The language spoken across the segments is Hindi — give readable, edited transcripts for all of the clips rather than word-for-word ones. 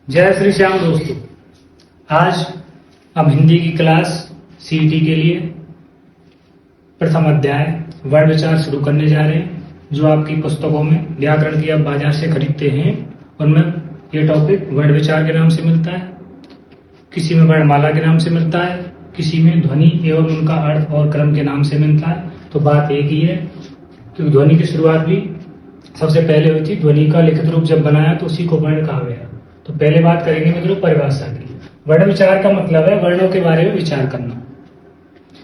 जय श्री श्याम दोस्तों। आज हम हिंदी की क्लास सीईटी के लिए प्रथम अध्याय वर्ण विचार शुरू करने जा रहे हैं, जो आपकी पुस्तकों में व्याकरण की आप बाजार से खरीदते हैं। उनमें यह टॉपिक वर्ण विचार के नाम से मिलता है, किसी में वर्णमाला के नाम से मिलता है, किसी में ध्वनि एवं उनका अर्थ और क्रम के नाम से मिलता है। तो बात एक ही है कि ध्वनि की शुरुआत भी सबसे पहले हुई थी। ध्वनि का लिखित रूप जब बनाया तो उसी को वर्ण कहा गया। तो पहले बात करेंगे मित्रों परिभाषा की। वर्ण विचार का मतलब है वर्णों के बारे में विचार करना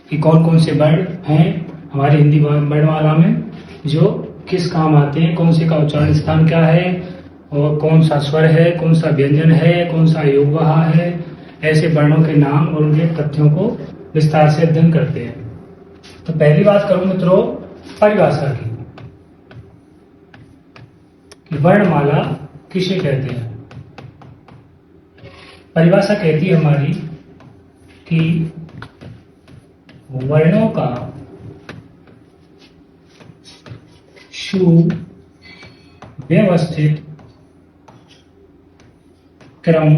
कि कौन कौन से वर्ण हैं हमारी हिंदी वर्णमाला में जो किस काम आते हैं, कौन से का उच्चारण स्थान क्या है और कौन सा स्वर है, कौन सा व्यंजन है, कौन सा योगवाह है। ऐसे वर्णों के नाम और उनके तथ्यों को विस्तार से अध्ययन करते हैं। तो पहली बात करूं मित्रों परिभाषा की कि वर्णमाला किसे कहते हैं। परिभाषा कहती है हमारी कि वर्णों का सुव्यवस्थित क्रम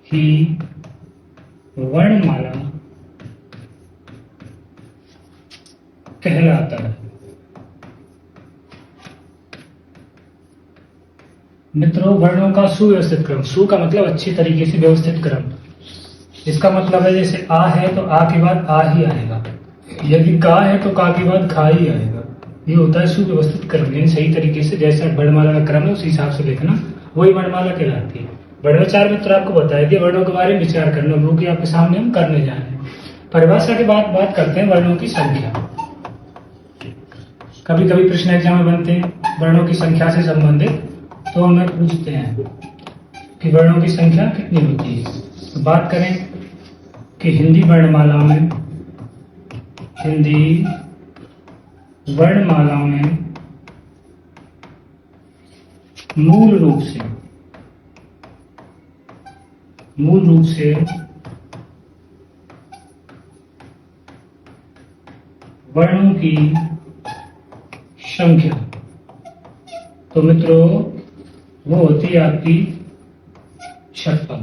ही वर्णमाला कहलाता है। मित्रों वर्णों का सुव्यवस्थित क्रम, सु का मतलब अच्छी तरीके से व्यवस्थित क्रम। इसका मतलब है जैसे आ है तो आ के बाद आ ही आएगा, यदि का है तो का के बाद खा ही आएगा। ये होता है सुव्यवस्थित क्रम, यानी सही तरीके से जैसा वर्णमाला का क्रम है उस हिसाब से लिखना, वही वर्णमाला कहलाती है। वर्ण विचार मित्र आपको बताया कि वर्णों के बारे में विचार करना, वो कि आपके सामने हम करने जा रहे हैं। परिभाषा के बाद बात करते हैं वर्णों की संख्या। कभी कभी प्रश्न एग्जाम में बनते हैं वर्णों की संख्या से संबंधित, तो हमें पूछते हैं कि वर्णों की संख्या कितनी होती है। तो बात करें कि हिंदी वर्णमाला में मूल रूप से वर्णों की संख्या तो मित्रों वो होती है आपकी 56।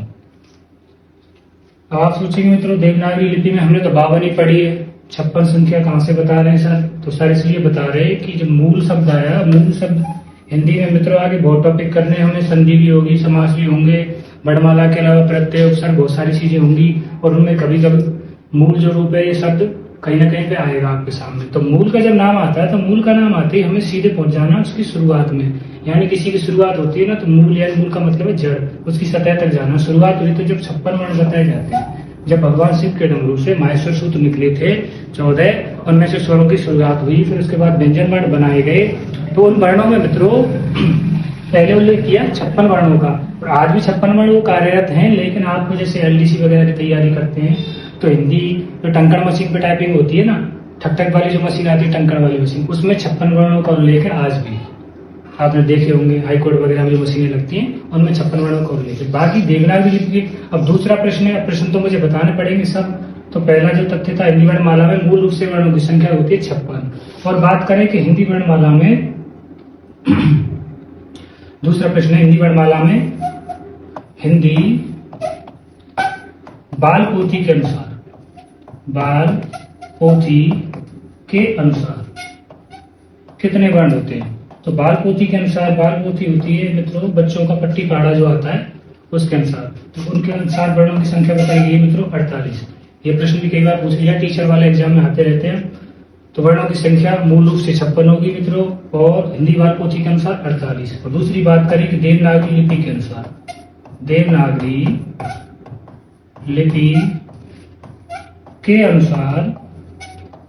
अब आप सोचेंगे मित्रों देवनागरी लिपि में हमने तो 52 ही पढ़ी है, 56 संख्या कहां से बता रहे हैं सर? तो सर इसलिए बता रहे हैं कि जो मूल शब्द आया, मूल शब्द हिंदी में मित्रों आगे बहुत टॉपिक करने हमें, संधि भी होगी, समास भी होंगे, वर्णमाला के अलावा प्रत्यय उपसर्ग बहुत सारी चीजें होंगी और उनमें कभी कभी मूल जो रूप है ये शब्द कहीं ना कहीं पे आएगा आपके सामने। तो मूल का जब नाम आता है तो मूल का नाम आते ही हमें सीधे पहुंच जाना उसकी शुरुआत में, यानी किसी की शुरुआत होती है ना तो मूल, या मूल का मतलब है जड़, उसकी सतह तक जाना। शुरुआत हुई तो जब 56 वर्ण बताए जाते हैं, जब भगवान शिव के डमरू से माहेश्वर सूत्र निकले थे 14, उनमें से स्वरों की शुरुआत हुई, फिर उसके बाद व्यंजन वर्ण बनाए गए। तो उन वर्णों में मित्रों पहले उल्लेख किया 56 वर्णों का, और आज भी 56 वर्ण वो कार्यरत हैं। लेकिन आप जैसे एलडीसी वगैरह की तैयारी करते हैं तो हिंदी जो टंकण मशीन पे टाइपिंग होती है ना, ठक ठक वाली जो मशीन आती है टंकण वाली मशीन, उसमें 56 वर्णों का उल्लेख है। आज भी आपने देखे होंगे हाईकोर्ट वगैरह में जो मशीनें लगती हैं उनमें 56 वर्णों का उल्लेख है। बाकी देवनागरी लिपि की अब दूसरा प्रश्न है, प्रश्न तो मुझे बताने पड़ेंगे सब। तो पहला जो तथ्य था हिंदी वर्णमाला में मूल रूप से वर्णों की संख्या होती है 56। और बात करें कि हिंदी वर्णमाला में दूसरा प्रश्न है हिंदी वर्णमाला में हिंदी बाल पोथी के अनुसार कितने वर्ण होते हैं? तो बाल पोथी के अनुसार, बाल पोथी होती है मित्रों बच्चों का पट्टी पहाड़ा जो आता है उसके अनुसार, तो उनके अनुसार वर्णों की संख्या बताई गई मित्रों 48। ये प्रश्न भी कई बार पूछ लिया, टीचर वाले एग्जाम में आते रहते हैं। तो वर्णों की संख्या मूल रूप से 56 होगी मित्रों, और हिंदी बाल पोथी के अनुसार 48। और दूसरी बात करें कि देवनागरी लिपि के अनुसार, देवनागरी लिपि के अनुसार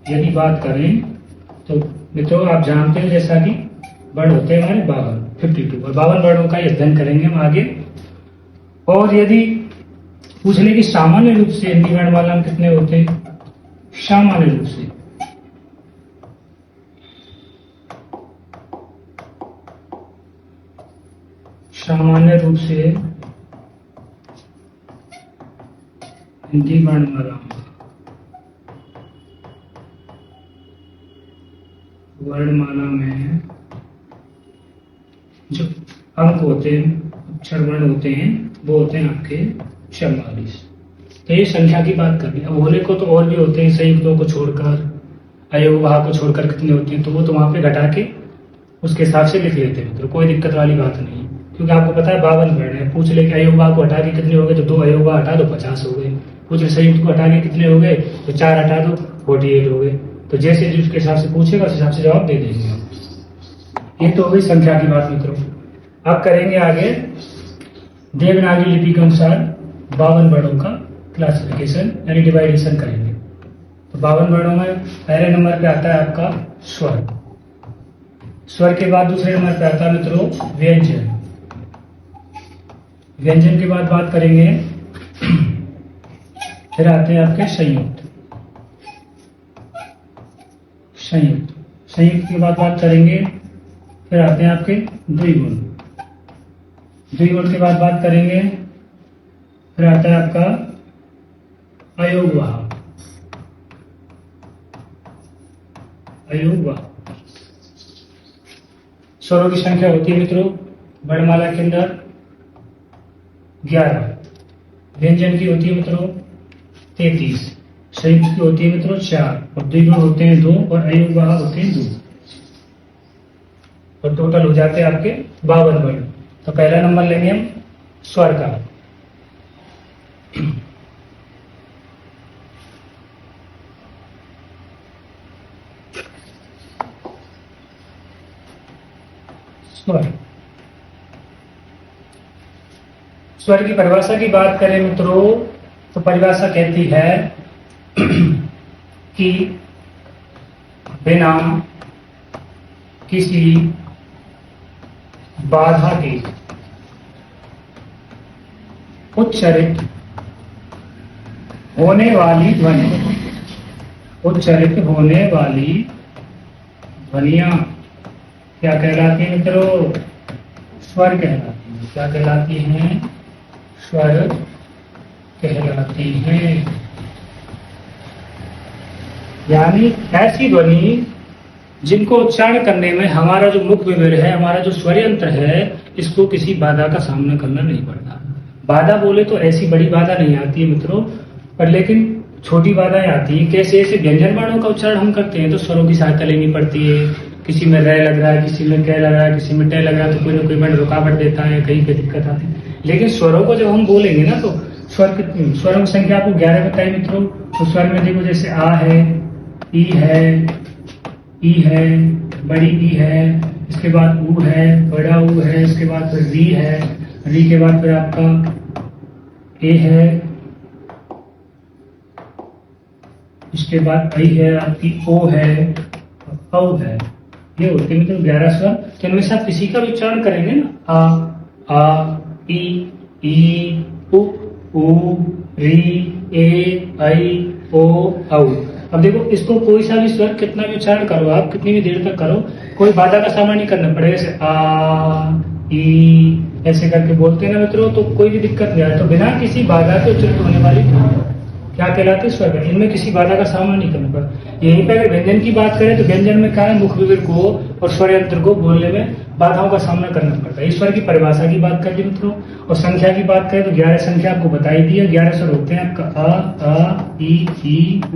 यदि बात करें तो मित्रों आप जानते हैं जैसा कि वर्ण होते हैं हमारे 52 और 52 वर्णों का अध्ययन करेंगे हम आगे। और यदि पूछ ले कि सामान्य रूप से हिंदी वर्णमाला में कितने होते हैं, सामान्य रूप से हिंदी वर्णमाला में जो अंक होते हैं, अक्षर वर्ण होते हैं, वो होते हैं आपके 44। तो ये संख्या की बात करनी है। अब होने को तो और भी होते हैं, संयुक्तों को छोड़कर, अयोगवाह को छोड़कर कितने होते हैं, तो वो तो वहां पे घटा के उसके हिसाब से लिख लेते हैं मित्रों, कोई दिक्कत वाली बात नहीं है। क्योंकि आपको पता है 52 वर्ण है, पूछ ले कि अयोगवाह को हटा के कितने हो गए, तो 2 अयोगवाह हटा दो 50 हो गए। पूछ ले संयुक्त को हटा के कितने हो गए, तो 4 हटा दो 48 हो गए। तो जैसे जिसके हिसाब से पूछेगा उस हिसाब से जवाब दे देंगे हम। ये तो हो गई संख्या की बात मित्रों। अब करेंगे आगे देवनागरी लिपि के अनुसार 52 वर्णों का क्लासिफिकेशन यानी डिवाइडेशन करेंगे। तो 52 वर्णों में पहले नंबर पे आता है आपका स्वर। स्वर के बाद दूसरे नंबर पे आता है मित्रों व्यंजन। व्यंजन के बाद बात करेंगे फिर आते हैं आपके संयुक्त। संयुक्त संयुक्त के बाद बात करेंगे फिर आते हैं आपके द्विगुण। द्विगुण के बाद बात करेंगे फिर आता है आपका अयोगवाह। अयोगवाह स्वरों की संख्या होती है मित्रों वर्णमाला के अंदर 11। व्यंजन की होती है मित्रों 33। संयुक्त की होती है मित्रों 4 और द्विगुण होते हैं 2 और अयोगवाह होते हैं 2। और टोटल हो जाते हैं आपके 52 वर्ण। तो पहला नंबर लेंगे हम स्वर का। स्वर। स्वर की परिभाषा की बात करें मित्रों तो परिभाषा कहती है कि बिना किसी बाधा के उच्चारित होने वाली ध्वनि, उच्चारित होने वाली ध्वनियां क्या कहलाती हैं मित्रों? स्वर कहलाती हैं। क्या कहलाती हैं? स्वर कहलाती हैं। यानी ऐसी ध्वनि जिनको उच्चारण करने में हमारा जो मुख विवर है, हमारा जो स्वर यंत्र है, इसको किसी बाधा का सामना करना नहीं पड़ता। बाधा बोले तो ऐसी बड़ी बाधा नहीं आती है मित्रों, पर लेकिन छोटी बाधाएं आती है। कैसे? ऐसे व्यंजन वर्णों का उच्चारण हम करते हैं तो स्वरों की सहायता लेनी पड़ती है। किसी में रे लग रहा है, किसी में कै लग रहा है, किसी में टे लग रहा है, तो कोई ना कोई वर्ण रुकावट देता है, कहीं पे दिक्कत आती है। लेकिन स्वरों को जब हम बोलेंगे ना तो स्वरों की संख्या आपको 11 बताई मित्रों। तो स्वर में देखो जैसे आ है, ई है, बड़ी ई है, इसके बाद ऊ है, बड़ा ऊ है, इसके बाद फिर री है, री के बाद फिर आपका ए है, इसके बाद आई है, आपकी ओ है, औ है। ये होते हैं मतलब 11 स्वर। तो इनमें से आप किसी का भी उच्चारण करेंगे ना, आ, ई, उ, री, ए, आई, ओ, औ। अब देखो इसको कोई सा भी स्वर कितना भी उच्चारण करो आप, कितनी भी देर तक करो, कोई बाधा का सामना नहीं करना पड़ेगा। जैसे आ, ई ऐसे करके बोलते हैं ना मित्रों, तो कोई भी दिक्कत नहीं आए। तो बिना किसी बाधा के उच्चारित होने वाली क्या कहलाते हैं? स्वर। इनमें किसी बाधा का सामना नहीं करना पड़ता। यहीं पर अगर व्यंजन की बात करें तो व्यंजन में क्या है, मुख विवर को और स्वर यंत्र को बोलने में बाधाओं का सामना करना पड़ता है। ईश्वर की परिभाषा की बात करें मित्रों और संख्या की बात करें तो 11 संख्या आपको बताई दी है। 11 स्वर होते हैं आपका आ, ई, उ,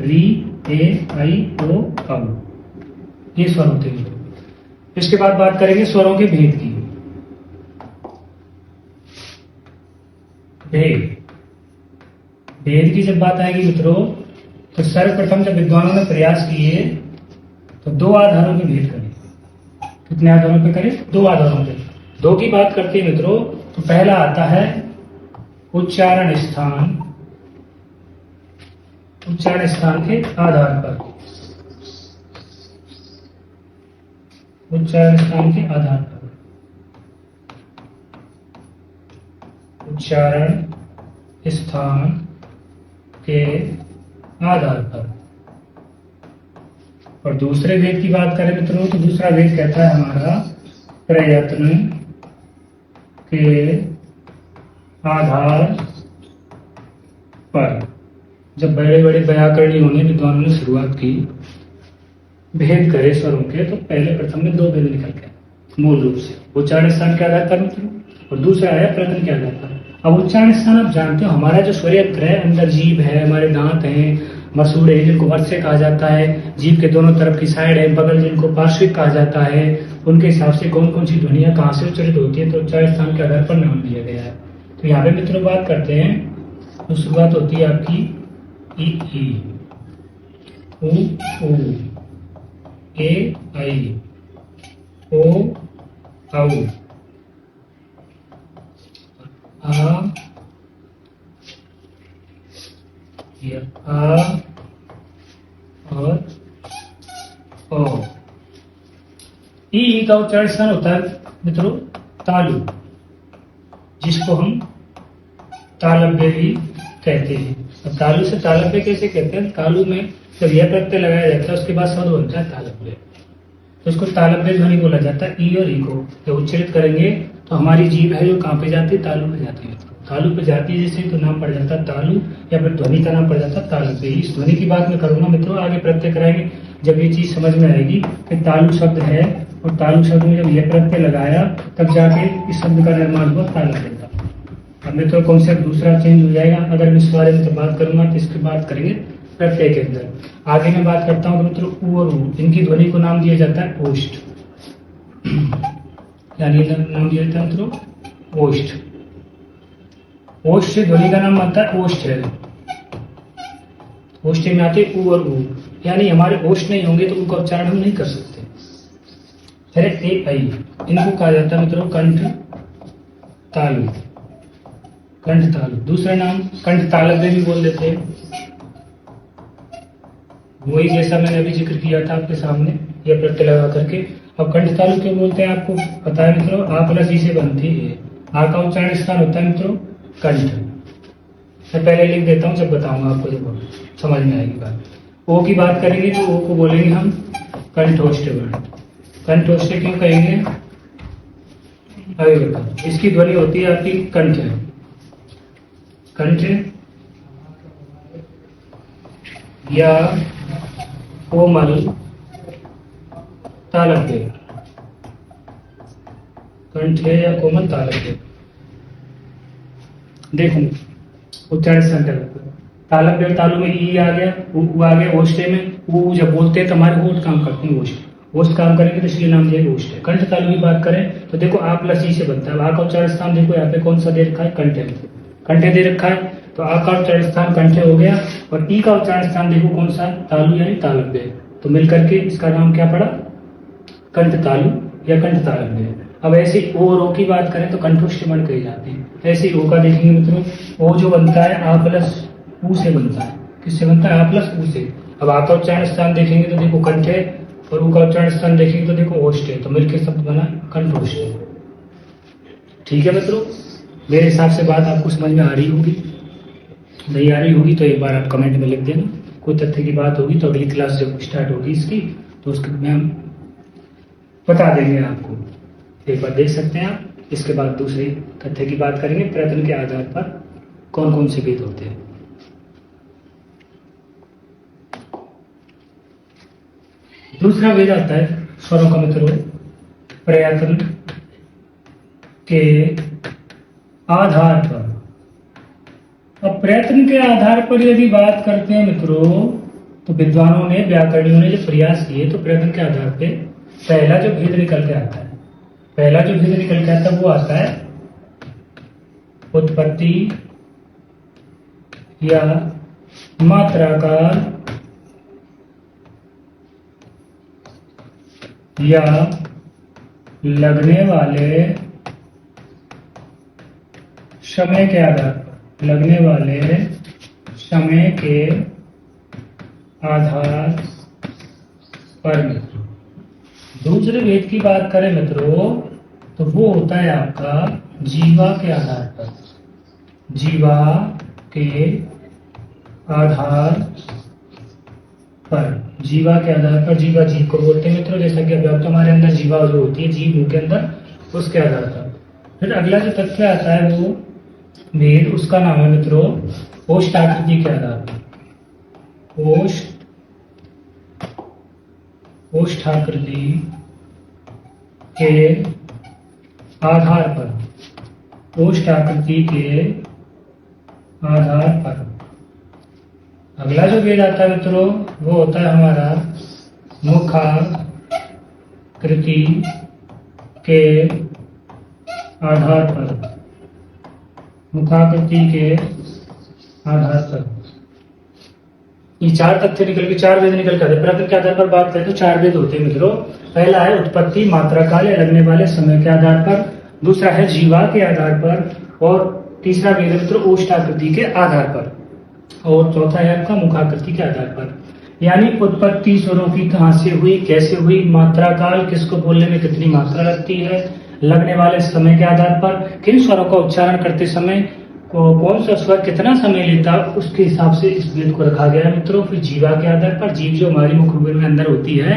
री, ए, आई, ओ, औ। ये स्वर होते हैं। इसके बाद बात करेंगे स्वरों के भेद की। भेद की जब बात आएगी मित्रों तो सर्वप्रथम जब विद्वानों ने प्रयास किए तो 2 आधारों पे भेद करें। कितने आधारों पे करें? 2 आधारों पे। 2 की बात करते हैं मित्रों तो पहला आता है उच्चारण स्थान। उच्चारण स्थान के आधार पर, उच्चारण स्थान के आधार पर, उच्चारण स्थान के आधार पर। और दूसरे वेद की बात करें मित्रों तो दूसरा वेद कहता है हमारा प्रयत्न के आधार पर। जब बड़े बड़े व्याकरणियों ने, विद्वानों ने शुरुआत की भेद करे स्वरों के, तो पहले प्रथम में 2 भेद निकल गए मूल रूप से। उच्चारण स्थान के आधार पर मित्रों, और दूसरा है प्रयत्न के आधार पर। अब उच्चारण स्थान आप जानते हो, हमारा जो स्वरयंत्र है, अंदर जीभ है, हमारे दांत हैं, मसूड़े हैं जिनको वर्षे कहा जाता है, जीभ के दोनों तरफ की साइड है, बगल जिनको पार्श्विक कहा जाता है, उनके हिसाब से कौन कौन सी ध्वनियां कहाँ से उच्चारित होती है, तो उच्चारण स्थान के आधार पर नाम दिया गया है। तो यहाँ पे मित्रों बात करते हैं, तो शुरुआत होती है आपकी ई, उ, ए, आई, ओ, औ, आ, या आ और ओ। ई का उच्चारण स्थान होता है मित्रों तालु, जिसको हम तालव्य भी कहते हैं। अब तालु से तालव्य कैसे कहते हैं? तालु में जब यह प्रत्यय लगाया जाता है उसके बाद शब्द बनता है तालव्य, तो उसको तालव्य ध्वनि बोला जाता है। ई और ई को जब उच्चरित करेंगे तो हमारी जीभ है जो कहाँ पे जाती है? तालु पे जाती है। तालु पे जाती है जैसे तो नाम पड़ जाता है तालु, या फिर ध्वनि का नाम पड़ जाता है तालव्य। इस ध्वनि की बात मैं करूंगा मित्रों, आगे प्रत्यय कराएंगे जब ये चीज समझ में आएगी कि तालु शब्द है, और तालु शब्द में जब यह प्रत्यय लगाया तब जाके इस शब्द का निर्माण हुआ तालव्य का। अब मित्रों कॉन्सेप्ट दूसरा चेंज हो जाएगा, अगर मैं इस बारे में तो बात करूंगा तो इसकी बात करेंगे प्रत्यय के अंदर। आगे मैं बात करता हूँ मित्रों उ और ऊ, इनकी ध्वनि को नाम दिया जाता है ओष्ठ। यानी नाम दिया जाता है मित्रों ओष्ठ। ओष्ठ से ध्वनि का नाम बनता है ओष्ठ है। ओष्ठ में आते उ और ऊ, यानी हमारे ओष्ठ नहीं होंगे तो उनका उच्चारण हम नहीं कर सकते। फिर ए आई, इनको कहा जाता है मित्रों कंठ तालु, कंठ तालु। दूसरा नाम कंठ तालव्य भी बोल देते हैं, वही जैसा मैंने अभी जिक्र किया था आपके सामने यह प्रत्यय लगा करके। अब कंठ तालु क्यों बोलते हैं आपको पता है मित्रों? आ प्लस ई से बनती है। आ का उच्चारण स्थान होता है मित्रों कंठ। मैं पहले लिख देता हूँ, जब बताऊंगा आपको जब समझ में आएगी बात। ओ की बात करेंगे तो ओ को बोलेंगे हम कंठोष्ठ वर्ण। कंठोष्ठ क्यों कहेंगे? अविवर्तक। इसकी ध्वनि होती है आपकी कंठ, कंठ या कोमल तालव्य, कंठ या कोमल तालव्य। देखो उच्चारण स्थान तालव्य और तालु में ई आ गया, उ आ गया। ओष्ठे में उ जब बोलते हैं तो हमारे होठ काम करते हैं, ओष्ठ काम करेंगे तो इसलिए नाम दिया ओष्ठ है। कंठ तालु की बात करें तो देखो आ प्लस ई से बनता है। आ का उच्चारण स्थान देखो यहाँ पे कौन सा दे रखा है? कंठे, कंठे दे रखा है, तो आ का उच्चारण स्थान कंठे हो गया। और ई का उच्चारण स्थान देखो कौन सा? तालु यानी तालव्य। तो मिलकर के इसका नाम क्या पड़ा? कंठ तालु या कंठ तालव्य। अब ऐसे ओ और ओ की बात करें तो कंठोष्ठ वर्ण कहे जाते हैं। ऐसे ओ का देखेंगे मित्रों, ओ जो बनता है आ प्लस ऊ से बनता है। किससे बनता है? आ प्लस ऊ से। अब आ का उच्चारण स्थान देखेंगे तो देखो कंठ है, और ऊ का उच्चारण स्थान देखेंगे तो देखो ओष्ठ है, तो मिलकर शब्द बना कंठोष्ठ। ठीक है मित्रों, मेरे हिसाब से बात आपको समझ में आ रही होगी। नहीं आ रही होगी तो एक बार आप कमेंट में लिख देना। कोई तथ्य की बात होगी तो अगली क्लास जब स्टार्ट होगी इसकी तो उसके में हम बता देंगे आपको, एक बार देख सकते हैं आप। इसके बाद दूसरी तथ्य की बात करेंगे, प्रयत्न के आधार पर कौन कौन से भेद होते हैं। दूसरा भेद आता है स्वरों का मित्रों प्रयत्न के आधार पर। अब प्रयत्न के आधार पर यदि बात करते हैं मित्रों तो विद्वानों ने, व्याकरणियों ने जो प्रयास किए तो प्रयत्न के आधार पे पहला जो भेद निकल के आता है, पहला जो भेद निकल के आता है वो आता है उत्पत्ति या मात्रा का या लगने वाले समय के आधार पर, लगने वाले समय के आधार पर। दूसरे भेद की बात करें मित्रों तो वो होता है आपका जीवा के आधार पर। जीवा के आधार पर, जीवा के आधार पर, जीवा जीव को बोलते हैं मित्रों, जैसा कि अभी हमारे अंदर जीवा जो होती है जीव मुंह के अंदर, उसके आधार पर। फिर अगला जो तथ्य आता है वो भेद, उसका नाम है मित्रों ओष्ठ आकृति के आधार पर। ओष्ठ आकृति के आधार पर, ओष्ठ आकृति के आधार पर। अगला जो भेद आता है मित्रों वो होता है हमारा मुखाकृति के आधार पर, मुखाकृति के आधार पर। ये चार तथ्य निकल के, चार वेद निकल के आते हैं। प्रकृति के आधार पर बात करें तो चार वेद होते हैं मित्रों। पहला है उत्पत्ति मात्रा काल या लगने वाले समय के आधार पर, दूसरा है जीवा के आधार पर, और तीसरा वेद मित्रों ओष्ठाकृति के आधार पर, और चौथा है आपका मुखाकृति के आधार पर। यानी उत्पत्ति स्वरों की कहां से हुई, कैसे हुई, मात्रा काल, किसको बोलने में कितनी मात्रा लगती है, लगने वाले समय के आधार पर, किन स्वरों का उच्चारण करते समय कौन सा स्वर कितना समय लेता, उसके हिसाब से इस वेद को रखा गया है मित्रों। फिर जीवा के आधार पर, जीव जो हमारी मुख में अंदर होती है,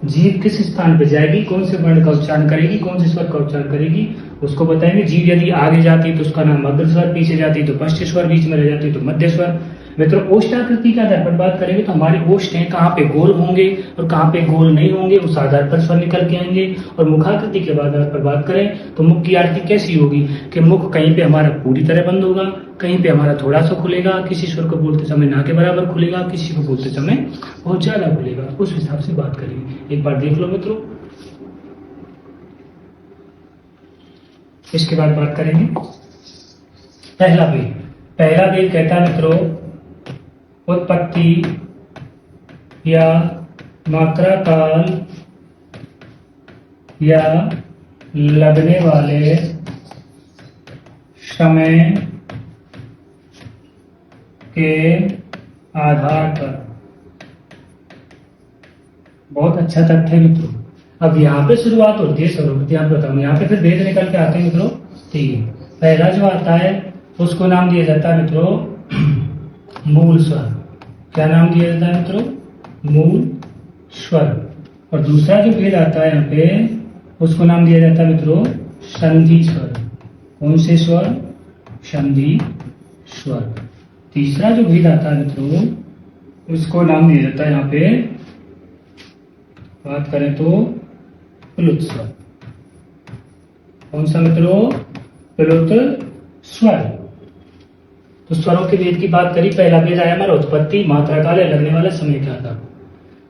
जीव किस स्थान पर जाएगी, कौन से वर्ण का उच्चारण करेगी, कौन से स्वर का उच्चारण करेगी, उसको बताएंगे। जीव यदि आगे जाती है तो उसका नाम अग्र स्वर, पीछे जाती है तो पश्च स्वर, बीच में रह जाती है तो मध्य स्वर। मित्रों ओष्ठाकृति के आधार पर बात करेंगे तो हमारे ओष्ठ हैं कहाँ पे गोल होंगे और कहाँ पे गोल नहीं होंगे, उस आधार पर स्वर निकल के आएंगे। और मुखाकृति के आधार पर बात करें तो मुख की आकृति कैसी होगी कि मुख कहीं पे हमारा पूरी तरह बंद होगा, कहीं पे हमारा थोड़ा सा खुलेगा, किसी स्वर को बोलते समय ना के बराबर खुलेगा, किसी को बोलते समय बहुत ज्यादा खुलेगा। उस हिसाब से बात करेंगे। एक बार देख लो मित्रों। इसके बाद बात करेंगे पहला वेद। पहला वेद कहता है मित्रों उत्पत्ति या मात्रा काल या लगने वाले समय के आधार पर। बहुत अच्छा तथ्य है मित्रों। अब यहाँ पे शुरुआत होती है स्वरों की, यहाँ बताऊँ। यहाँ पे फिर वेद निकल के आते हैं मित्रों तीन। पहला जो आता है उसको नाम दिया जाता है मित्रों मूल स्वर। क्या नाम दिया जाता है मित्रों? मूल स्वर। और दूसरा जो भेद आता है यहाँ पे उसको नाम दिया जाता है मित्रों संधि स्वर। कौन से स्वर? संधि स्वर। तीसरा जो भेद आता है मित्रों उसको नाम दिया जाता है यहाँ पे बात करें तो प्लुत स्वर। कौन सा मित्रों? प्लुत स्वर। तो स्वरों के वेद की बात करी। पहला वेद आया हमारा उत्पत्ति, मात्रा काल या लगने वाला समय के आधार।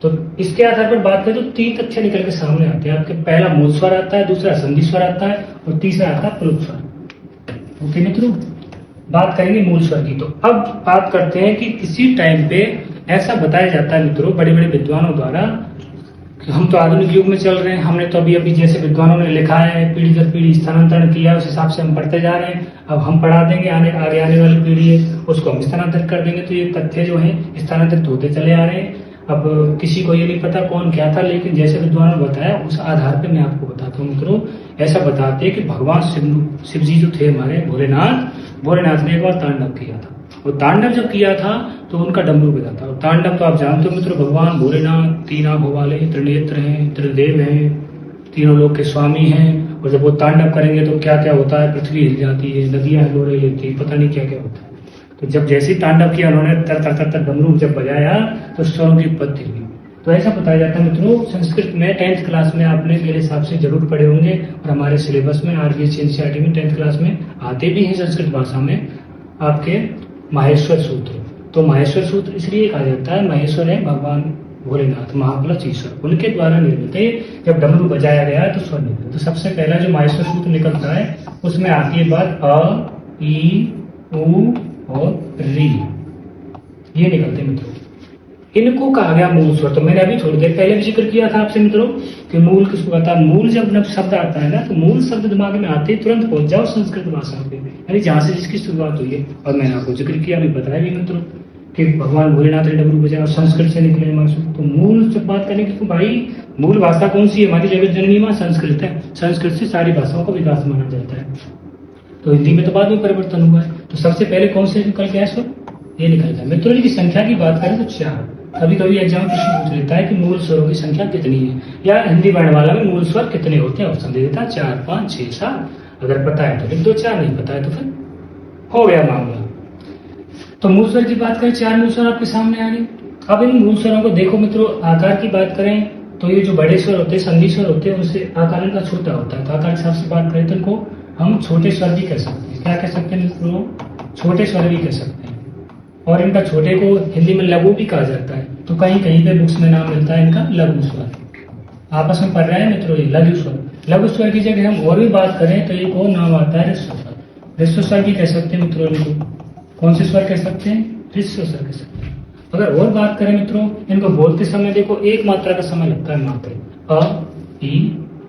तो इसके आधार पर बात करें तो तीन तथ्य निकल के सामने आते हैं आपके। पहला मूल स्वर आता है, दूसरा संधि स्वर आता है और तीसरा आता है प्लुत स्वर। ओके मित्रों, बात करेंगे मूल स्वर की। तो अब बात करते हैं कि किसी टाइम पे ऐसा बताया जाता है मित्रों बड़े बड़े विद्वानों द्वारा, हम तो आधुनिक युग में चल रहे हैं, हमने तो अभी जैसे विद्वानों ने लिखा है पीढ़ी दर पीढ़ी स्थानांतरण किया, उस हिसाब से हम पढ़ते जा रहे हैं। अब हम पढ़ा देंगे, आगे आने वाली पीढ़ी है उसको हम स्थानांतरित कर देंगे। तो ये तथ्य जो है स्थानांतरित होते चले आ रहे हैं। अब किसी को ये नहीं पता कौन क्या था, लेकिन जैसे विद्वानों ने बताया उस आधार पर मैं आपको बताता हूँ मित्रों। ऐसा बताते हैं कि भगवान शिव जी जो थे हमारे भोलेनाथ ने एक बार तांडव किया था। और तांडव जब किया था तो उनका डमरू बजा था। और तांडव तो आप जानते हो मित्रों, भगवान भोलेनाथ तीन आंखों वाले, त्रिनेत्र हैं, त्रिदेव हैं, तीनों लोक के स्वामी हैं। और जब वो तांडव करेंगे तो क्या क्या होता है, पृथ्वी हिल जाती है, नदियां हिलोरे लेती है, पता नहीं क्या क्या होता है। तो जब जैसे तांडव किया उन्होंने तर तर तर तर डमरू जब बजाया तो स्वरों की उत्पत्ति हुई। तो ऐसा बताया जाता है मित्रों। संस्कृत में 10th क्लास में आपने मेरे हिसाब से जरूर पढ़े होंगे, और हमारे सिलेबस में आरबीएससी एनसीईआरटी में 10th क्लास में आते भी हैं संस्कृत भाषा में आपके माहेश्वर सूत्र। तो माहेश्वर सूत्र इसलिए कहा जाता है, महेश्वर है भगवान भोलेनाथ, महाबलच ईश्वर, उनके द्वारा निर्मित है। जब डमरू बजाया गया तो स्वर निकले। तो सबसे पहला जो माहेश्वर सूत्र निकलता है उसमें आती है बात अ, ई, उ और री, ये निकलते हैं मित्रों। इनको कहा गया मूल स्वर। तो मैंने अभी थोड़ी देर पहले भी जिक्र किया था आपसे मित्रों कि मूल किसको कहता है। मूल जब शब्द आता है ना तो मूल शब्द दिमाग में आते ही तुरंत पहुंच जाओ संस्कृत भाषा पे, यानी जहां से जिसकी शुरुआत हुई है। और मैंने आपको जिक्र किया, अभी बताया भी मित्रों कि भगवान भोलेनाथ ने डमरू बजाया और संस्कृत से निकले मासू। तो मूल जब बात करें तो भाई मूल भाषा कौन सी है? हमारी जगत जननी मां संस्कृत है। संस्कृत से सारी भाषाओं का विकास माना जाता है। तो हिंदी में तो बाद में परिवर्तन हुआ है। तो सबसे पहले कौन से निकल गया स्वर? ये निकल गया मित्रों। की संख्या की बात करें तो 4। कभी कभी एग्जाम प्रश्न पूछ लेता है कि मूल स्वरों की संख्या कितनी है, या हिंदी वर्णमाला में मूल स्वर कितने होते हैं। ऑप्शन दे देता है 4, 5, 6, 7। अगर पता है तो लिख दो 4, नहीं पता है तो फिर हो गया मामला। तो मूल स्वर की बात करें, 4 मूल स्वर आपके सामने आ गए। अब इन मूल स्वरों को देखो मित्रों, आकार की बात करें तो ये जो बड़े स्वर होते हैं, संधि स्वर होते हैं, उससे आकार इनका छोटा होता है। तो आकार के हिसाब से बात करें तो इनको हम छोटे स्वर भी कह सकते हैं। क्या कह सकते हैं मित्रों? छोटे स्वर भी कह सकते हैं। और इनका छोटे को हिंदी में लघु भी कहा जाता है। तो कहीं कहीं पे बुक्स में नाम मिलता है इनका लघु स्वर। आपस में पढ़ रहे हैं मित्रों, ये लघु स्वर। लघु स्वर की जगह हम और भी बात करें तो एक और नाम आता है ह्रस्व स्वर। ह्रस्व स्वर भी कह सकते हैं मित्रों इनको। कौन से स्वर कह सकते हैं? ह्रस्व स्वर कह सकते हैं। अगर और बात करें मित्रों, इनको बोलते समय देखो एक मात्रा का समय लगता है मात्र। अ, ई,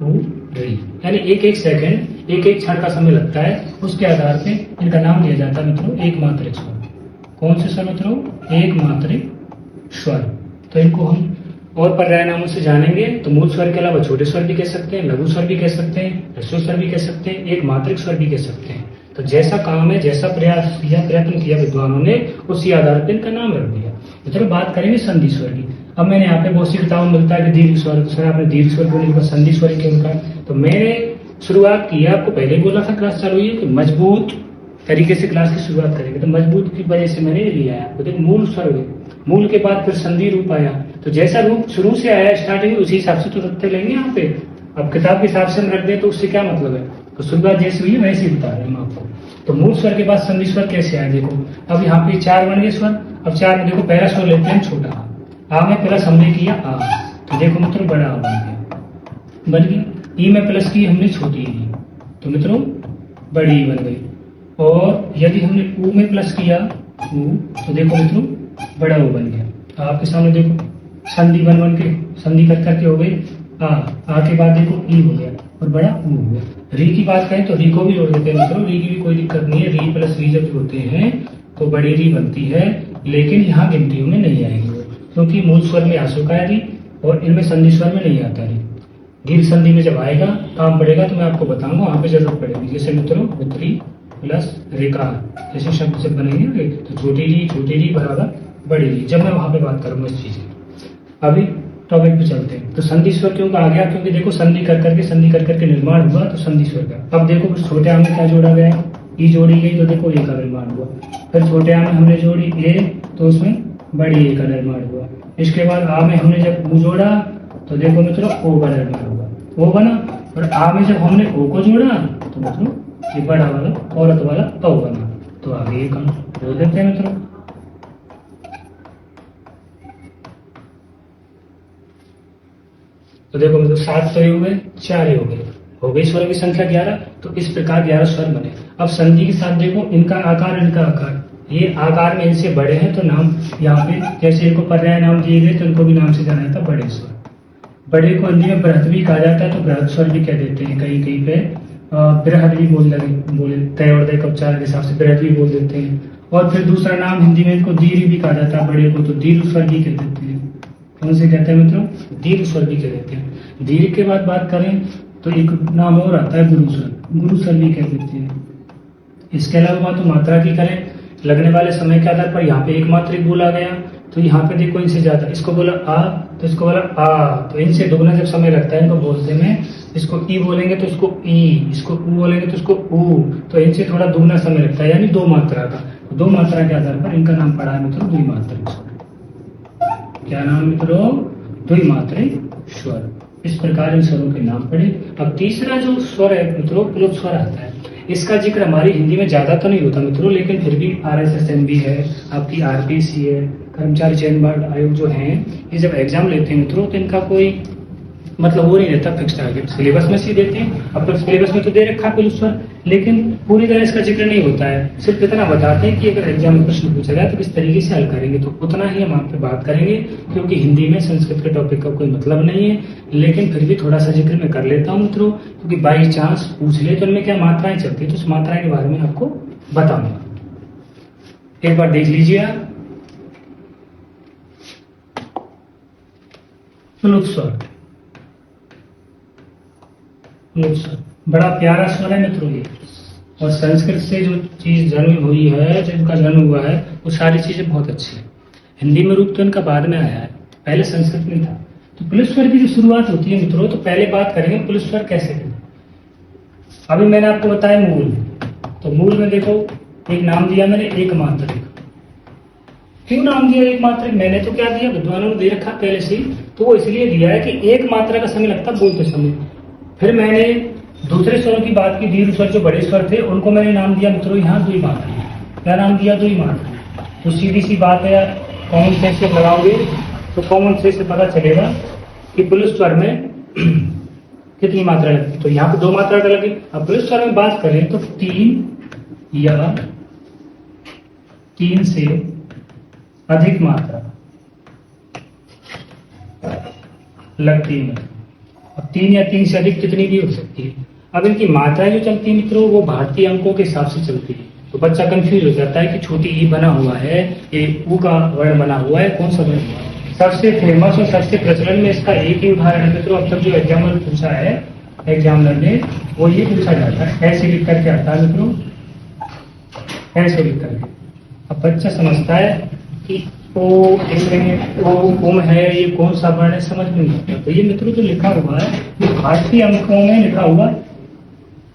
उ, री, यानी एक एक सेकंड, एक एक क्षण का समय लगता है। उसके आधार पे इनका नाम दिया जाता है मित्रों एक मात्रिक स्वर। कौन से स्वर मित्रों? एक मात्रिक स्वर। तो इनको हम और पर्याय नामों से जानेंगे तो मूल स्वर के अलावा छोटे स्वर भी कह सकते हैं, लघु स्वर भी कह सकते हैं, ह्रस्व स्वर भी कह सकते हैं, एक मात्रिक स्वर भी कह सकते हैं। तो जैसा काम है, जैसा प्रयास किया, प्रयत्न किया विद्वानों ने, उसी आधार पर इनका नाम रख दिया। तो चलो बात करेंगे संधि स्वर की। अब मैंने यहाँ पे बहुत सी किताबों में मिलता है कि दीर्घ स्वर, सर आपने दीर्घ स्वर क्यों नहीं लिखा, संधि स्वर क्यों लिखा? तो मैंने शुरुआत की, आपको पहले बोला था क्लास चालू हुई है कि मजबूत तरीके से क्लास की शुरुआत करेंगे। तो मजबूत की वजह से मैंने लिया है आपको। देखो मूल स्वर हुए, मूल के बाद फिर संधि रूप आया। तो जैसा रूप शुरू से आया स्टार्टिंग में, उसी हिसाब से तो रखते लेंगे यहाँ पे। अब किताब के हिसाब से हम रख दें तो उससे क्या मतलब है? तो शुरुआत जैसी हुई वैसे ही बता रहे हैं हम आपको। तो मूल स्वर के बाद संधि स्वर कैसे आए देखो। अब यहाँ पे 4 बन गए स्वर। अब 4 में देखो पहला स्वर लेते हैं छोटा आ में प्लस हमने किया आ, तो देखो मित्रों बड़ा आ बन गया। ई में प्लस की हमने छोटी ई, तो मित्रों बड़ी ई बन गई। और यदि हमने ऊ में प्लस किया ऊ, तो देखो मित्रों बड़ा ऊ बन गया। तो आपके सामने देखो संधि बन के संधि कर करके हो गई आ के बाद देखो ई हो गया और बड़ा ऊ हो गया। री की बात करें तो री को भी जोड़ देते हैं मित्रों। री की भी कोई दिक्कत नहीं है। री प्लस री जब होते हैं तो बड़ी री बनती है, लेकिन यहाँ गिनतियों में नहीं आएगी वो, क्योंकि मूल स्वर में आ चुका है री और इनमें संधि स्वर में नहीं आता री। दीर्घ संधि में जब आएगा काम पड़ेगा तो मैं आपको बताऊंगा, वहां पे जरूरत पड़ेगी। जैसे मित्रों उत्तरी प्लस रेखा जैसे शब्द से बनेंगे तो छोटी री बराबर बड़ी री, जब मैं वहां पे बात करूंगा इस चीज की। अभी टॉपिक पे चलते हैं। तो संधि स्वर क्यों कहा गया? क्योंकि देखो संधि कर करके निर्माण हुआ तो संधि स्वर का। अब देखो छोटे आम में क्या जोड़ा गया? ई जोड़ी गई तो देखो ए का निर्माण हुआ। फिर छोटे आम में हमने जोड़ी ए तो उसमें बड़ी ए का निर्माण हुआ। इसके बाद आ में हमने जब ऊ जोड़ा तो देखो मित्रों ओ का निर्माण हुआ, ओ बना। और आ में जब हमने ओ को जोड़ा तो मित्रों ये बड़ा वाला औरत वाला औ बना। तो आगे ये काम बोल देते हैं मित्रों। तो देखो मित्रों 7 तो हो गए, 4 हो गई स्वरों की संख्या 11। तो इस प्रकार 11 स्वर बने। अब संधि के साथ देखो इनका आकार, ये आकार में इनसे बड़े हैं तो नाम यहाँ पे जैसे इनको पर्याय नाम दिए गए तो इनको भी नाम से जाना जाता है बड़े स्वर। बड़े को हिंदी में बृहत भी कहा जाता है, तो बृहत स्वर भी कह देते हैं। कहीं कहीं पे बृहद भी बोले तय और दय कपचार के हिसाब से बृहद भी बोल देते हैं। और फिर दूसरा नाम हिंदी में इनको दीर्घ भी कहा जाता है, बड़े को तो दीर्घ स्वर भी कह देते हैं। कौन से कहते हैं मित्रों? दीर्घ स्वर भी कह देते हैं। दीर्घ के बाद बात करें तो एक नाम और आता है गुरु स्वर, गुरु स्वर भी कह देते हैं। इसके अलावा बात तो मात्रा की करें, लगने वाले समय के आधार पर यहाँ पे एक मात्रिक बोला गया तो यहाँ पे देखो इनसे ज्यादा, इसको बोला आ तो इसको बोला आ, तो इनसे दोगुना जब समय लगता है इनको बोलते में। इसको ई बोलेंगे तो इसको ई, इसको ऊ बोलेंगे तो इसको ऊ, तो इनसे थोड़ा दोगुना समय लगता है, यानी 2 मात्रा का। 2 मात्रा के आधार पर इनका नाम पड़ा है मित्रों द्विमात्रिक स्वर। क्या नाम मित्रों? द्विमात्रिक स्वर। इस प्रकार इन स्वरों के नाम पड़े। अब तीसरा जो स्वर है मित्रों प्लुत स्वर आता है। इसका जिक्र हमारी हिंदी में ज्यादा तो नहीं होता मित्रों, लेकिन फिर भी RSSM भी है, आपकी RPC है, कर्मचारी चयन बोर्ड आयोग जो है, ये जब एग्जाम लेते हैं मित्रों तो इनका कोई मतलब वो नहीं रहता फिक्स टारगेट, सिलेबस में से देते हैं। अब तक सिलेबस में तो दे रखा है प्लुत स्वर, लेकिन पूरी तरह इसका जिक्र नहीं होता है। सिर्फ इतना बताते हैं कि अगर एग्जाम में प्रश्न पूछा जाए तो किस तरीके से हल करेंगे, तो उतना ही हम आप पे बात करेंगे, क्योंकि हिंदी में संस्कृत के टॉपिक का कोई मतलब नहीं है। लेकिन फिर भी थोड़ा सा जिक्र मैं कर लेता हूँ मित्रों, क्योंकि बाई चांस पूछ ले तो इनमें क्या मात्राएं चलती है, तो उस मात्रा के बारे में आपको बताऊंगा। एक बार देख लीजिए आप प्लुत स्वर। बड़ा प्यारा स्वर है मित्रों ये, और संस्कृत से जो चीज जन्म हुई है, जिनका जन्म हुआ है, वो सारी चीजें बहुत अच्छी है। हिंदी में रूप तो इनका बाद में आया है, पहले संस्कृत में था। तो प्लुत स्वर की जो शुरुआत होती है मित्रों, तो पहले बात करेंगे प्लुत स्वर कैसे करें। अभी मैंने आपको बताया मूल, तो मूल में देखो एक नाम दिया मैंने एक मात्रिक, क्यों नाम दिया एक मात्रक? मैंने तो क्या दिया, विद्वानों ने दे रखा पहले से ही, तो वो इसलिए दिया है कि एक मात्रा का समय लगता है बोलते समय। फिर मैंने दूसरे स्वरों की बात की, दीर्घ स्वर जो बड़े स्वर थे उनको मैंने नाम दिया मित्रों यहाँ द्वि मात्रा। क्या नाम दिया? द्वि मात्रा। तो सीधी सी बात है, कॉमन सेंस से लगाओगे तो कॉमन सेंस से पता चलेगा कि पुलिस स्वर में कितनी मात्रा लगती। तो यहाँ पे 2 मात्रा का लगी। अब पुलिस स्वर में बात करें तो 3 या 3 से अधिक मात्रा लगती है। अब 3 या 3 से अधिक कितनी भी हो सकती है। अब इनकी मात्राएं जो चलती है मित्रों वो भारतीय अंकों के हिसाब से चलती है। तो बच्चा कंफ्यूज हो जाता है कि छोटी ई बना हुआ है, ये ऊ का वर्ण बना हुआ है, कौन सा वर्ण हुआ है। सबसे फेमस और सबसे प्रचलन में इसका एक ही उदाहरण है मित्रों। अब तक जो एग्जाम्पल पूछा है एग्जामिनर ने वो ये पूछा जाता है, ऐसे लिख करके आता है मित्रों, ऐसे लिख करके। अब बच्चा समझता है कि ओ इसमें ओ उम है, ये कौन सा वर्ण है, समझ में नहीं आता। तो ये मित्रों जो लिखा हुआ है ये भारतीय अंकों में लिखा हुआ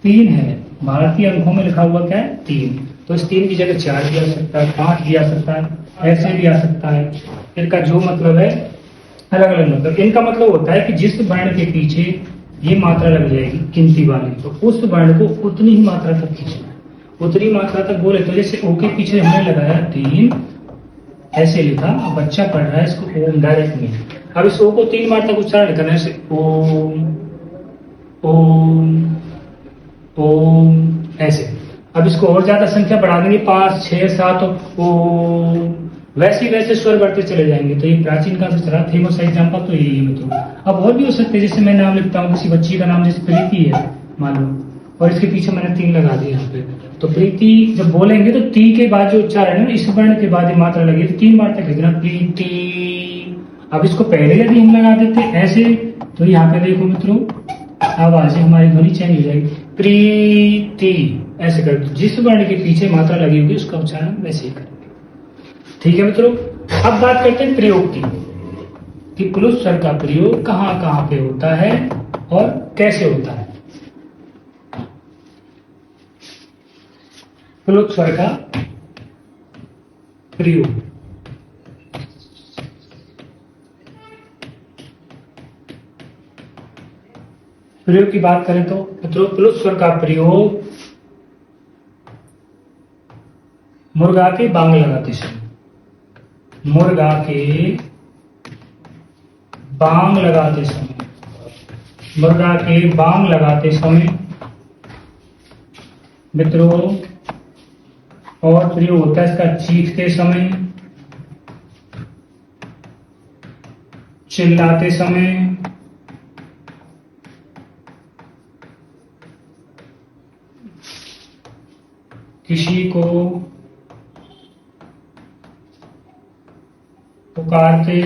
3 है। भारतीय अंकों में लिखा हुआ क्या है? 3। तो इस 3 की जगह 4 भी आ सकता है, 5 भी आ सकता है, ऐसे भी आ सकता है। इनका जो मतलब है अलग अलग मतलब। इनका मतलब होता है कि जिस वर्ण के पीछे ये मात्रा लग जाएगी गिनती वाली, तो उस वर्ण को उतनी ही मात्रा तक खींचना, उतनी मात्रा तक बोले। तो जैसे ओ के पीछे हमने लगाया 3, ऐसे लिखा। अब बच्चा पढ़ रहा है इसको ओम डायरेक्ट में। अब इस ओ को 3 बार तक उच्चारण करना है, जैसे ओम ओम ओम, ऐसे। अब इसको और ज्यादा संख्या बढ़ा देंगे, 5 6 7 ओम, वैसे वैसे स्वर बढ़ते चले जाएंगे। तो ये प्राचीन काल से चला फेमस एग्जाम्पल तो यही है मित्रों। अब और भी हो सकते हैं, जैसे मैं नाम लिखता हूँ किसी बच्ची का नाम, जैसे प्रीति है मान लो, और इसके पीछे मैंने 3 लगा दिया यहाँ पे। तो प्रीति जब बोलेंगे तो ती के बाद जो उच्चारण है ना, इस वर्ण के बाद मात्रा लगी तो 3 बार तक लिखना प्रीति। अब इसको पहले यदि हम लगा देते ऐसे, तो यहाँ पे देखो मित्रों आवाज हमारी ध्वनि चेंज हो जाएगी, प्रीति ऐसे कर। जिस वर्ण के पीछे मात्रा लगी होगी उसका उच्चारण वैसे ही करेंगे। ठीक है मित्रों। अब बात करते हैं प्रयोग की, कि पुलिस स्वर का प्रयोग कहाँ कहाँ पे होता है और कैसे होता है। पुलिस स्वर का प्रयोग प्रयोग की बात करें तो मित्रों पुलिस स्वर का प्रयोग मुर्गा के बांग लगाते समय, मुर्गा के बांग लगाते समय, मुर्गा के बांग लगाते समय मित्रों, और प्रयोग होता है इसका चीखते समय, चिल्लाते समय, किसी को पुकारते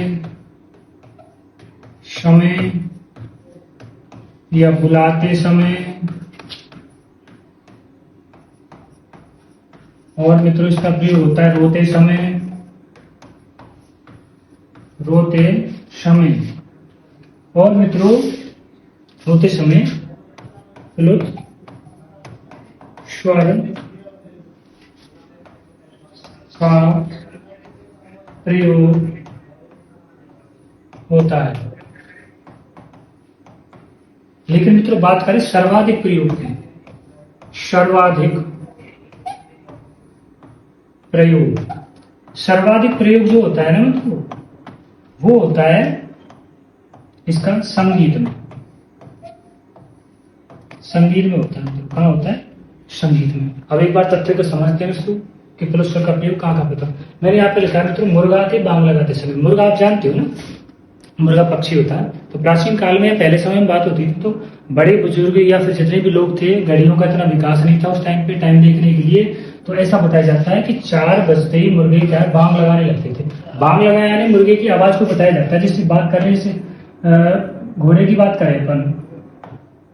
समय या बुलाते समय, और मित्रों इसका प्रयोग होता है रोते समय, रोते समय। और मित्रों रोते समय पुलिस स्वर का प्रयोग होता है। लेकिन मित्रों बात करें सर्वाधिक प्रयोग की, सर्वाधिक प्रयोग, सर्वाधिक प्रयोग जो होता है ना मित्रों वो होता है इसका संगीत में, संगीत में होता है। कहाँ होता है? संगीत में। अब एक बार तथ्य को समझते हैं इसको कि पुलिस स्वर का प्रयोग कहाँ कहाँ होता है। मैंने यहाँ पे लिखा है मित्रों मुर्गा के बांग लगाते समय। मुर्गा आप जानते हो ना, मुर्गा पक्षी होता है। तो प्राचीन काल में पहले समय में बात होती थी तो बड़े बुजुर्ग या फिर जितने भी लोग थे, घड़ियों का इतना विकास नहीं था उस टाइम पे टाइम देखने के लिए, तो ऐसा बताया जाता है कि 4 बजते ही मुर्गे क्या है बांग लगाने लगते थे। बांग लगाया यानी मुर्गे की आवाज को बताया जाता है। जिससे बात करें जैसे घोड़े की बात करें अपन,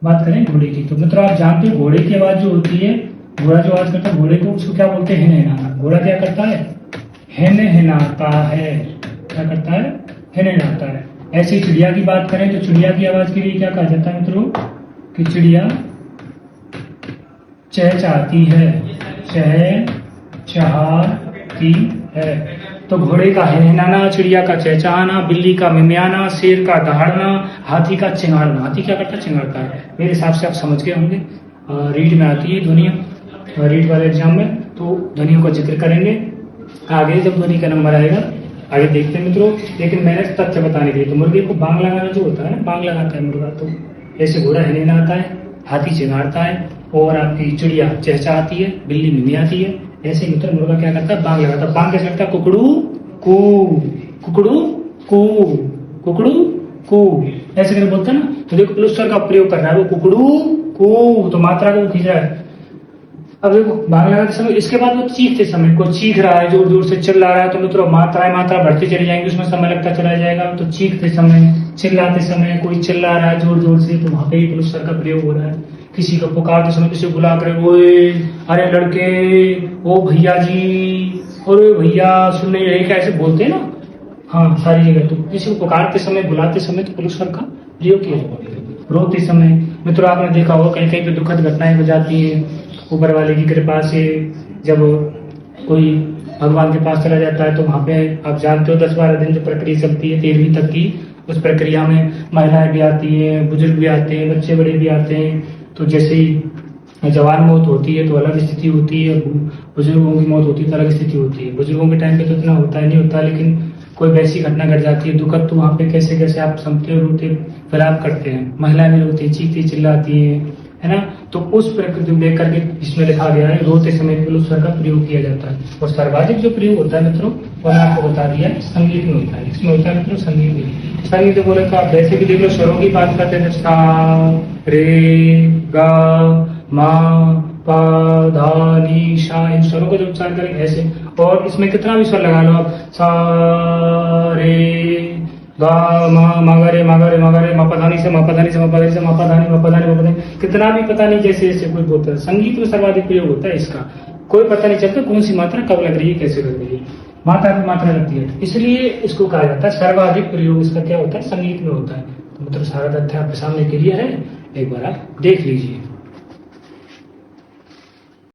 बात करें घोड़े की, तो मित्रों आप जानते हो घोड़े की आवाज जो होती है, घोड़ा जो आवाज करता है घोड़े को उसको क्या बोलते हैं? हिनहिनाना। घोड़ा क्या करता है? हिनहिनाता है। क्या करता है? हिनहिनाता है। ऐसी चिड़िया की बात करें तो चिड़िया की आवाज के लिए क्या कहा जाता है मित्रों? कि चिड़िया चहचहाती है, चहचहाती है। तो तो घोड़े का हिनहिनाना, चिड़िया का चहचहाना, बिल्ली का मिमियाना, शेर का दहाड़ना, हाथी का चिंगाड़ना। हाथी क्या करता है? चिंगाड़ता है। मेरे हिसाब से आप समझ गए होंगे। रीड में आती है ध्वनियाँ, रीड वाले एग्जाम में, तो ध्वनियों का जिक्र करेंगे आगे जब ध्वनि का नंबर आएगा। आगे देखते हैं मित्रों। लेकिन मैंने तथ्य बताने के लिए, तो मुर्गे को बांग लगाना जो होता है ना, बांग लगाता है मुर्गा, तो ऐसे घोड़ा हिनहिनाता है, हाथी चिंगाड़ता है, और आपकी चिड़िया चहचहाती है, बिल्ली मिमियाती है। ऐसे मित्र मुर्गा क्या करता है? बांग लगाता है। बांग कैसे लगता है? कुकड़ू कू, कुकड़ू कू, कुकड़ू कू, ऐसे करके बोलता है ना। तो देखो प्लुस्तर का प्रयोग कर रहा है वो, कुकड़ू कू, तो मात्रा को खींच रहा है। अब देखो बांग लगाते समय, इसके बाद वो चीखते समय, कोई चीख रहा है, जोर जोर से चिल्ला रहा है, तो मित्रों मात्रा बढ़ती चली जाएंगी, उसमें समय लगता चला जाएगा। तो चीखते समय, चिल्लाते समय, कोई चिल्ला रहा है जोर जोर से, तो वहां पे ही प्लुस्तर का प्रयोग हो रहा है। किसी को पुकारते समय, किसी को बुला कर, ओए अरे लड़के, ओ भैया जी, अरे भैया सुन नहीं रहे क्या, ऐसे बोलते हैं ना। हाँ, सारी जगह। तो किसी को पुकारते समय, बुलाते समय तो प्लुस्तर का प्रयोग किया जाता है। रोते समय मित्रों आपने देखा होगा कहीं कहीं पे दुखद घटनाएं हो जाती है। ऊपर वाले की कृपा से जब कोई भगवान के पास चला जाता है, तो वहां पे आप जानते हो 10-12 दिन जो प्रक्रिया चलती है 13वीं तक की, उस प्रक्रिया में महिलाएं भी आती हैं, बुजुर्ग भी आते हैं, बच्चे बड़े भी आते हैं। तो जैसे ही जवान मौत होती है तो अलग स्थिति होती है, बुजुर्गों की मौत होती है तो अलग स्थिति होती है। बुजुर्गों के टाइम पे तो इतना होता नहीं होता, लेकिन कोई वैसी घटना घट जाती है दुखद, तो वहां पे कैसे कैसे आप समझते हो, रोते विलाप करते हैं, महिलाएं भी रोती, चीखती चिल्लाती है ना। तो उस प्रकृति को देख करके इसमें लिखा गया है रोते समय प्लुस्तर का प्रयोग किया जाता है। और सर्वाधिक जो प्रयोग होता है मित्रों, वो मैं आपको बता दिया, संगीत में होता है। इसमें होता है मित्रों संगीत में। संगीत बोले तो आप वैसे भी देख लो, स्वरों की बात करते हैं, सा रे गा मा पा धा नी सा, इन स्वरों को जब उच्चारण करें ऐसे, और इसमें कितना भी स्वर लगा लो आप, सा रे गा मा मगरे मगरे मगरे मपधानी से मपधानी से मपधानी से मपधानी मपधानी मपधानी, कितना भी पता नहीं जैसे जैसे कोई बोलता है। संगीत में सर्वाधिक प्रयोग होता है इसका, कोई पता नहीं चलता कौन सी मात्रा कब लग रही है, कैसे लग रही है, मात्रा की मात्रा लगती है, इसलिए इसको कहा जाता है सर्वाधिक प्रयोग। इसका क्या होता है? संगीत में होता है। तो मतलब सारा तथ्य आपके सामने क्लियर है, एक बार आप देख लीजिए।